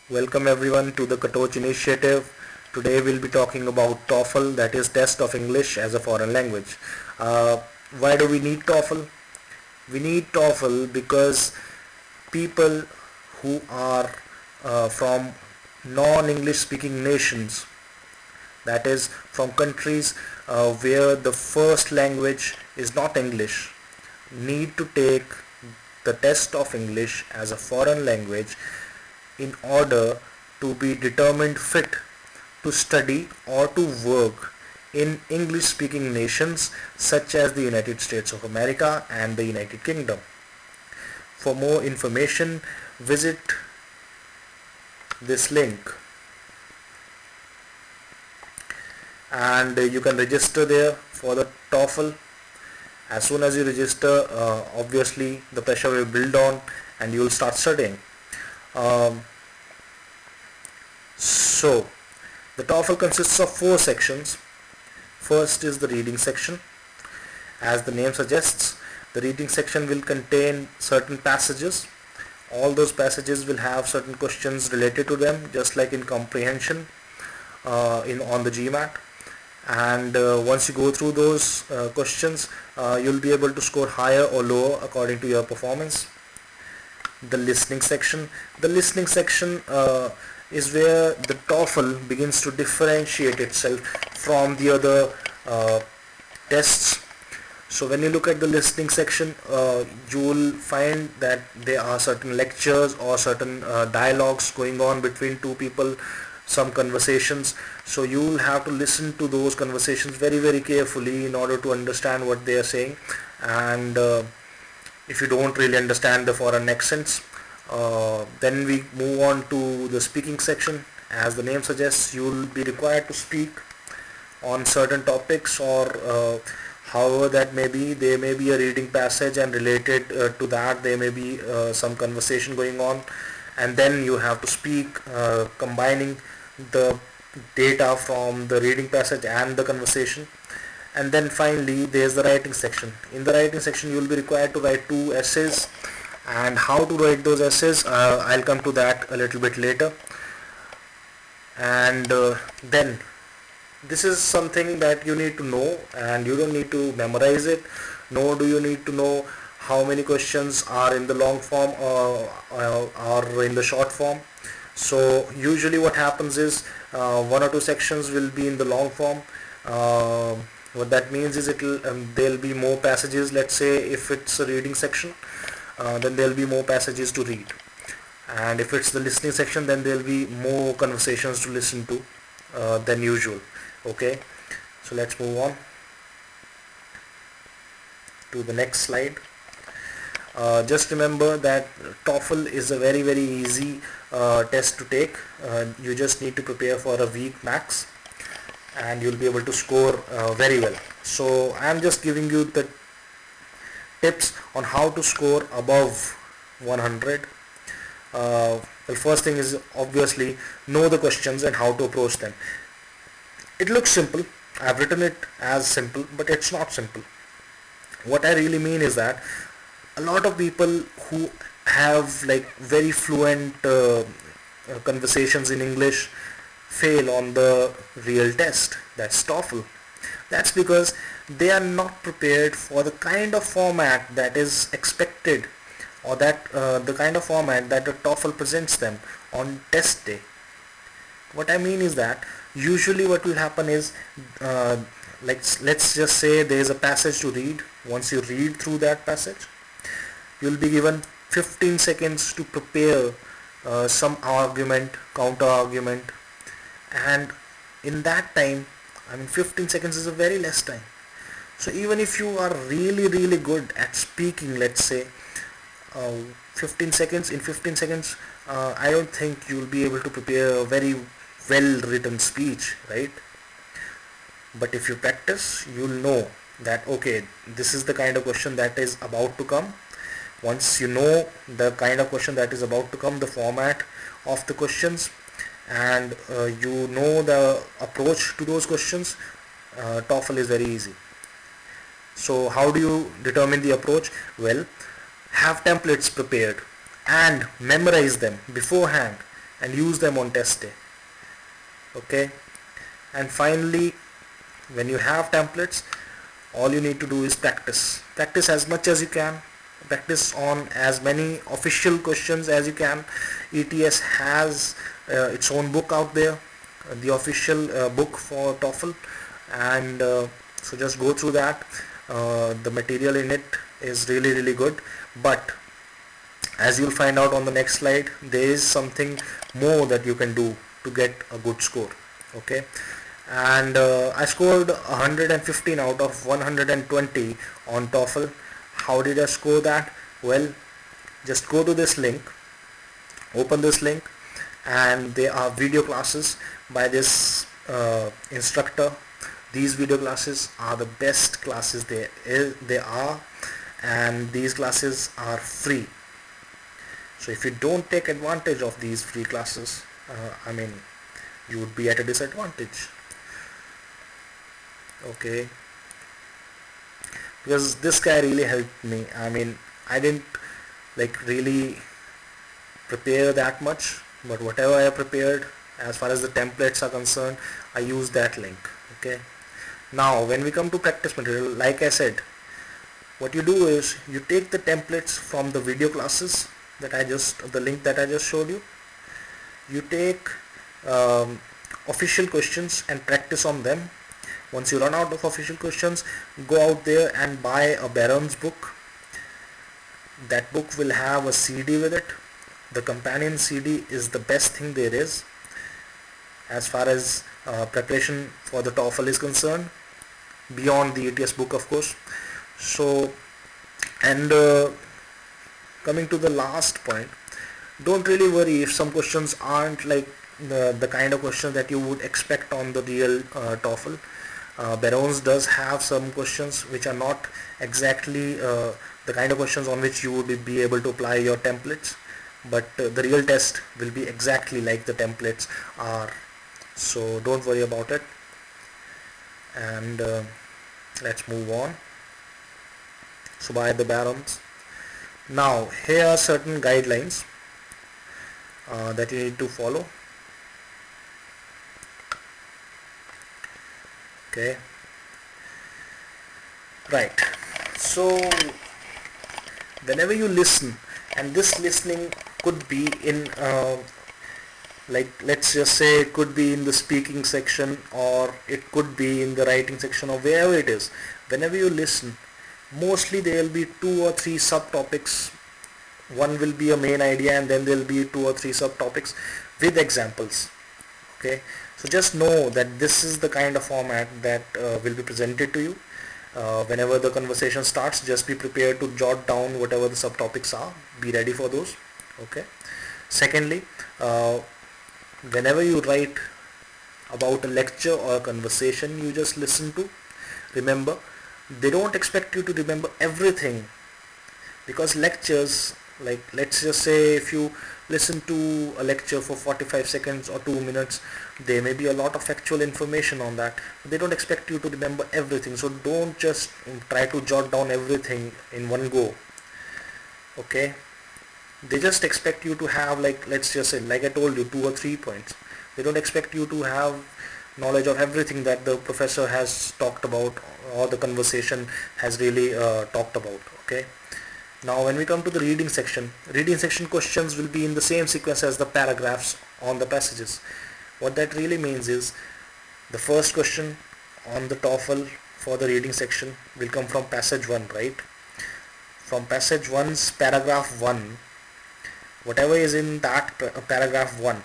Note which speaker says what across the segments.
Speaker 1: Welcome everyone to the Katoch initiative. Today we'll be talking about TOEFL, that is Test of English as a Foreign Language. Uh, why do we need TOEFL? We need TOEFL because people who are from non-English speaking nations, that is from countries where the first language is not English, need to take the test of English as a foreign language in order to be determined fit to study or to work in English speaking nations such as the United States of America and the United Kingdom. For more information, visit this link and you can register there for the TOEFL. As soon as you register, obviously the pressure will build on and you will start studying. Um, so the TOEFL consists of 4 sections. First is the reading section. As the name suggests, the reading section will contain certain passages. All those passages will have certain questions related to them, just like in comprehension on the GMAT. And once you go through those questions, you'll be able to score higher or lower according to your performance. The listening section. The listening section is where the TOEFL begins to differentiate itself from the other tests. So when you look at the listening section, you will find that there are certain lectures or certain dialogues going on between two people, some conversations. So you will have to listen to those conversations very carefully in order to understand what they are saying. And if you don't really understand the foreign accents, then we move on to the speaking section. As the name suggests, you will be required to speak on certain topics, or however that may be. There may be a reading passage, and related to that there may be some conversation going on, and then you have to speak combining the data from the reading passage and the conversation. And then finally there's the writing section. In the writing section you will be required to write 2 essays, and how to write those essays I'll come to that a little bit later. And then this is something that you need to know, and you don't need to memorize it, nor do you need to know how many questions are in the long form or in the short form. So usually what happens is 1 or 2 sections will be in the long form. What that means is there'll be more passages. Let's say if it's a reading section, then there'll be more passages to read, and if it's the listening section, then there'll be more conversations to listen to than usual. Okay, so let's move on to the next slide. Just remember that TOEFL is a very easy test to take. You just need to prepare for a week max, and you'll be able to score very well. So I am just giving you the tips on how to score above 100. The first thing is obviously know the questions and how to approach them. It looks simple. I've written it as simple, but it's not simple. What I really mean is that a lot of people who have like very fluent conversations in English fail on the real test, that's TOEFL. That's because they are not prepared for the kind of format that is expected, or that the kind of format that the TOEFL presents them on test day. What I mean is that usually what will happen is let's just say there is a passage to read. Once you read through that passage, you will be given 15 seconds to prepare some argument, counter argument, and in that time, 15 seconds is a very less time. So even if you are really good at speaking, let's say 15 seconds, in 15 seconds I don't think you will be able to prepare a very well written speech, right? But if you practice, you'll know that okay, this is the kind of question that is about to come. Once you know the kind of question that is about to come, the format of the questions, and you know the approach to those questions, TOEFL is very easy. So how do you determine the approach? Well, have templates prepared and memorize them beforehand. and use them on test day. Okay, and finally, when you have templates, all you need to do is practice as much as you can, practice on as many official questions as you can. ETS has its own book out there, the official book for TOEFL, and so just go through that. The material in it is really good, but as you'll find out on the next slide, there is something more that you can do to get a good score. Okay, and I scored 115 out of 120 on TOEFL. How did I score that? Well, just go to this link, open this link, and there are video classes by this instructor. These video classes are the best classes they are, and these classes are free. So if you don't take advantage of these free classes, I mean, you would be at a disadvantage. Okay, because this guy really helped me. I mean, I didn't really prepare that much, but whatever I prepared as far as the templates are concerned, I used that link. Okay, now when we come to practice material, like I said, what you do is you take the templates from the video classes that the link that I just showed you. You take official questions and practice on them. Once you run out of official questions, go out there and buy a Barron's book. That book will have a CD with it. The companion CD is the best thing there is as far as preparation for the TOEFL is concerned, beyond the ETS book, of course. So, and coming to the last point, don't really worry if some questions aren't like the kind of questions that you would expect on the real TOEFL. Barron's does have some questions which are not exactly the kind of questions on which you would be able to apply your templates, but the real test will be exactly like the templates are. So don't worry about it, and let's move on. So by the Barron's. Now here are certain guidelines that you need to follow. Okay, right, so whenever you listen, and this listening could be in let's just say it could be in the speaking section, or it could be in the writing section, or wherever it is. Whenever you listen, mostly there will be 2 or 3 subtopics. One will be a main idea, and then there will be 2 or 3 subtopics with examples. Okay, so just know that this is the kind of format that will be presented to you. Whenever the conversation starts, just be prepared to jot down whatever the subtopics are. Be ready for those. Okay. Secondly, whenever you write about a lecture or a conversation you just listen to, remember, they don't expect you to remember everything, because lectures, like let's just say if you listen to a lecture for 45 seconds or 2 minutes, there may be a lot of factual information on that. They don't expect you to remember everything, so don't just try to jot down everything in one go. Okay, they just expect you to have, like, let's just say, like I told you, 2 or 3 points. They don't expect you to have knowledge of everything that the professor has talked about or the conversation has really talked about. Okay, now when we come to the reading section questions will be in the same sequence as the paragraphs on the passages. What that really means is, the first question on the TOEFL for the reading section will come from passage 1, right? From passage 1's paragraph 1, whatever is in that paragraph 1,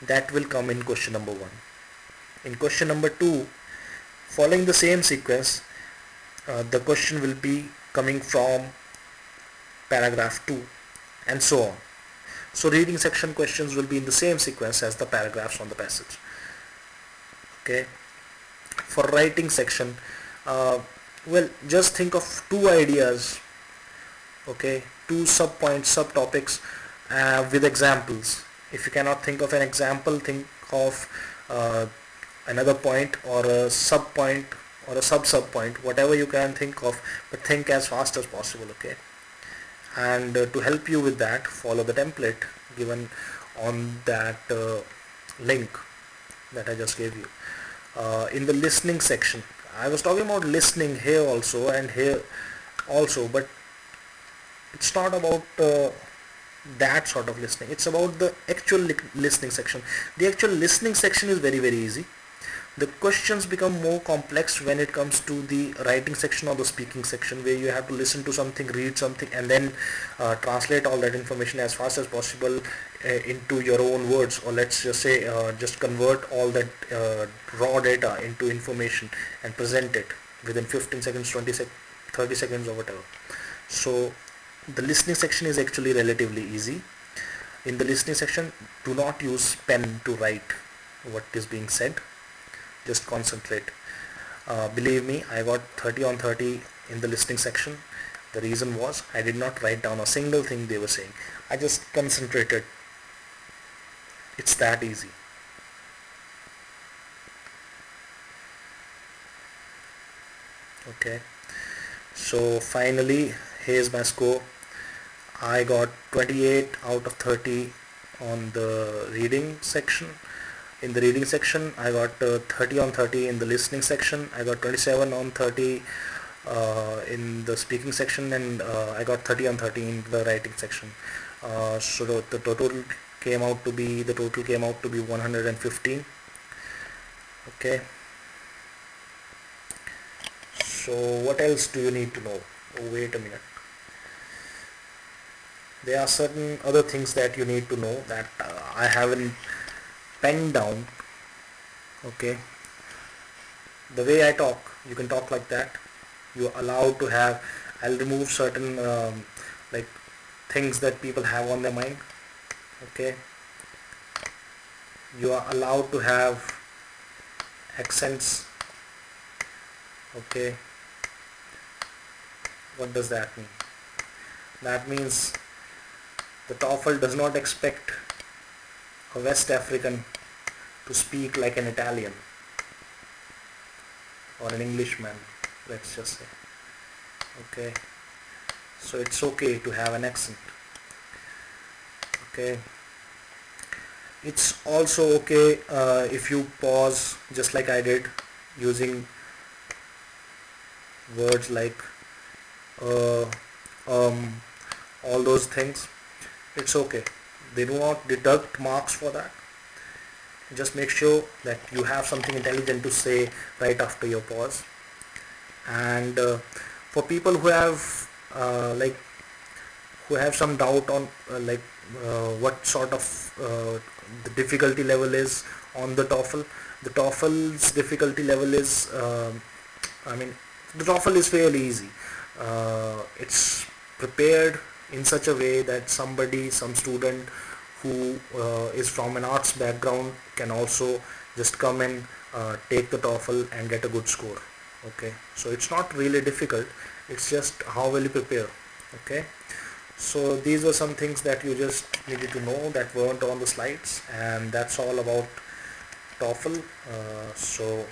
Speaker 1: that will come in question number 1. In question number 2, following the same sequence, the question will be coming from paragraph 2, and so on. So reading section questions will be in the same sequence as the paragraphs on the passage. Okay. For writing section, well, just think of 2 ideas. Okay, 2 subtopics with examples. If you cannot think of an example, think of another point or a sub point or a sub point, whatever you can think of, but think as fast as possible. Okay, And to help you with that, follow the template given on that link that I just gave you. In the listening section, I was talking about listening here also and here also, but it's not about that sort of listening. It's about the actual listening section. The actual listening section is very easy. The questions become more complex when it comes to the writing section or the speaking section, where you have to listen to something, read something, and then translate all that information as fast as possible into your own words, or let's just say just convert all that raw data into information and present it within 15 seconds, 30 seconds or whatever. So the listening section is actually relatively easy. In the listening section, do not use pen to write what is being said. Just concentrate. Believe me, I got 30 on 30 in the listening section. The reason was I did not write down a single thing they were saying. I just concentrated. It's that easy. Okay. So finally, here's my score. I got 28 out of 30 on the reading section. In the reading section, I got 30 on 30. In the listening section, I got 27 on 30 in the speaking section, and I got 30 on 30 in the writing section. So the total came out to be 115. Okay. So what else do you need to know? Oh, wait a minute. There are certain other things that you need to know that I haven't penned down. Okay, the way I talk, you can talk like that. You're allowed to have, I'll remove certain like things that people have on their mind. Okay, you are allowed to have accents. Okay, what does that mean? That means the TOEFL does not expect a West African to speak like an Italian or an Englishman, let's just say. Okay, so it's okay to have an accent. Okay, it's also okay if you pause just like I did, using words like uh, all those things. It's okay, they do not deduct marks for that. Just make sure that you have something intelligent to say right after your pause. And for people who have who have some doubt on what sort of the difficulty level is on the TOEFL, the TOEFL's difficulty level is I mean, the TOEFL is fairly easy. It's prepared in such a way that some student who is from an arts background can also just come and take the TOEFL and get a good score. Okay, so it's not really difficult, it's just how well you prepare. Okay, so these were some things that you just needed to know that weren't on the slides, and that's all about TOEFL. So